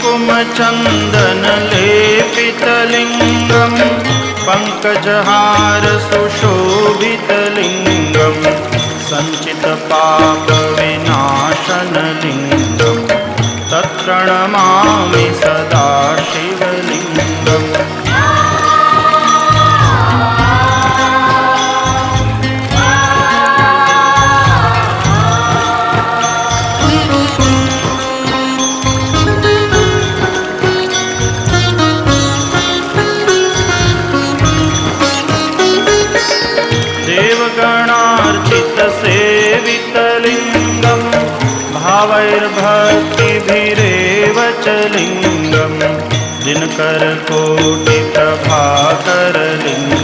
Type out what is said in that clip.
कुङ्कुमचन्दनलेपितलिङ्गं पङ्कजहार सुशोभितलिङ्गं सञ्चितपापविनाशनलिङ्गं तत्प्रणमामि सदा शिवलिङ्गम्। देवगणार्चितसेवितलिङ्गं भावैर्भक्तिभिरेव च लिङ्गं दिनकरकोटिप्रभाकरलिङ्गम्।